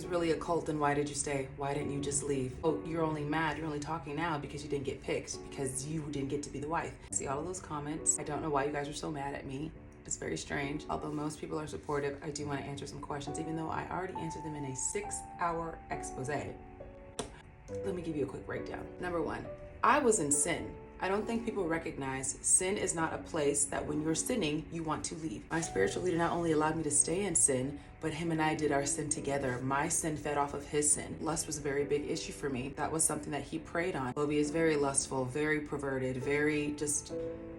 was really a cult, then why did you stay? Why didn't you just leave? Oh, you're only mad, you're only talking now because you didn't get picked, because you didn't get to be the wife. See all of those comments. I don't know why you guys are so mad at me. It's very strange. Although most people are supportive, I do want to answer some questions, even though I already answered them in a 6-hour expose. Let me give you a quick breakdown. Number one, I was in sin. I don't think people recognize sin is not a place that when you're sinning, you want to leave. My spiritual leader not only allowed me to stay in sin, but him and I did our sin together. My sin fed off of his sin. Lust was a very big issue for me. That was something that he preyed on. Lovy is very lustful, very perverted, very just...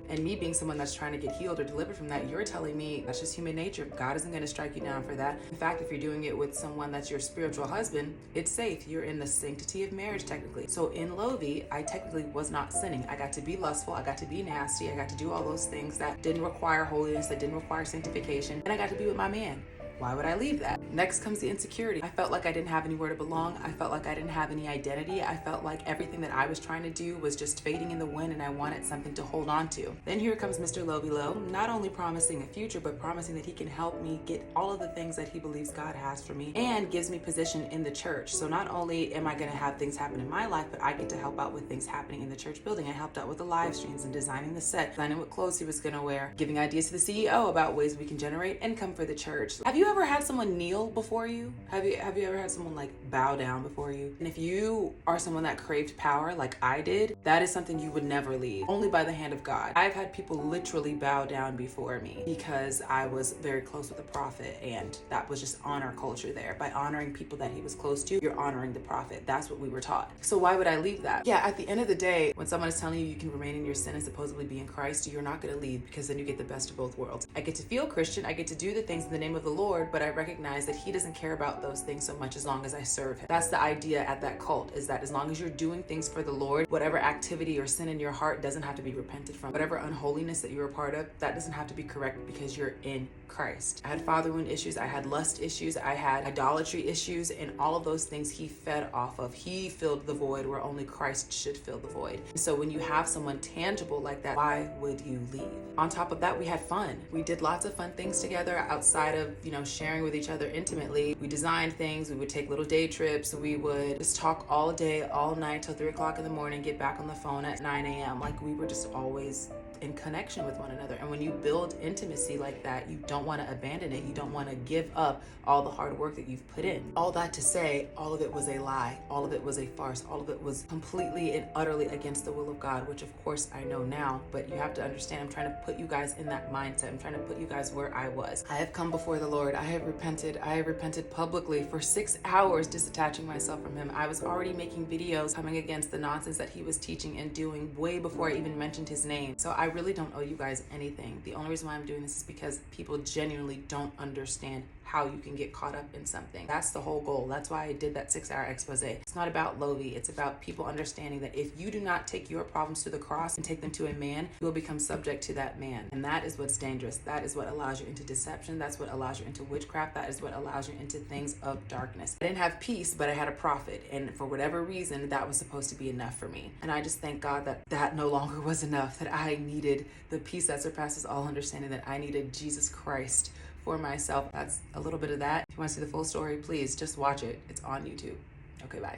And me being someone that's trying to get healed or delivered from that, you're telling me that's just human nature. God isn't going to strike you down for that. In fact, if you're doing it with someone that's your spiritual husband, it's safe. You're in the sanctity of marriage, technically. So in lovy, I technically was not sinning. I got to be lustful. I got to be nasty. I got to do all those things that didn't require holiness, that didn't require sanctification. And I got to be with my man. Why would I leave that? Next comes the insecurity. I felt like I didn't have anywhere to belong. I felt like I didn't have any identity. I felt like everything that I was trying to do was just fading in the wind, and I wanted something to hold on to. Then here comes Mr. Lovy Low, not only promising a future, but promising that he can help me get all of the things that he believes God has for me, and gives me position in the church. So not only am I gonna have things happen in my life, but I get to help out with things happening in the church building. I helped out with the live streams and designing the set, designing what clothes he was gonna wear, giving ideas to the CEO about ways we can generate income for the church. Have you ever had someone kneel before you? Have you ever had someone like bow down before you? And if you are someone that craved power like I did, that is something you would never leave, only by the hand of God. I've had people literally bow down before me because I was very close with the prophet, and that was just honor culture there. By honoring people that he was close to, you're honoring the prophet. That's what we were taught. So why would I leave that? Yeah, at the end of the day, when someone is telling you you can remain in your sin and supposedly be in Christ, you're not gonna leave, because then you get the best of both worlds. I get to feel Christian, I get to do the things in the name of the Lord, but I recognize that he doesn't care about those things so much as long as I serve him. That's the idea at that cult, is that as long as you're doing things for the Lord, whatever activity or sin in your heart doesn't have to be repented from. Whatever unholiness that you're a part of, that doesn't have to be corrected because you're in Christ. I had father wound issues, I had lust issues, I had idolatry issues, and all of those things he fed off of. He filled the void where only Christ should fill the void. So when you have someone tangible like that, why would you leave? On top of that, we had fun. We did lots of fun things together outside of, sharing with each other intimately. We designed things, we would take little day trips, we would just talk all day, all night till 3 o'clock in the morning, get back on the phone at 9 a.m. Like, we were just always in connection with one another. And when you build intimacy like that, you don't want to abandon it. You don't want to give up all the hard work that you've put in. All that to say, all of it was a lie. All of it was a farce. All of it was completely and utterly against the will of God, which of course I know now, but you have to understand, I'm trying to put you guys in that mindset. I'm trying to put you guys where I was. I have come before the Lord. I have repented. I have repented publicly for 6 hours, disattaching myself from him. I was already making videos coming against the nonsense that he was teaching and doing way before I even mentioned his name. So I really don't owe you guys anything. The only reason why I'm doing this is because people genuinely don't understand how you can get caught up in something. That's the whole goal. That's why I did that 6-hour expose. It's not about lovy. It's about people understanding that if you do not take your problems to the cross and take them to a man, you will become subject to that man. And that is what's dangerous. That is what allows you into deception. That's what allows you into witchcraft. That is what allows you into things of darkness. I didn't have peace, but I had a prophet. And for whatever reason, that was supposed to be enough for me. And I just thank God that that no longer was enough, that I needed the peace that surpasses all understanding, that I needed Jesus Christ for myself. That's a little bit of that. If you want to see the full story, please just watch it. It's on YouTube. Okay, bye.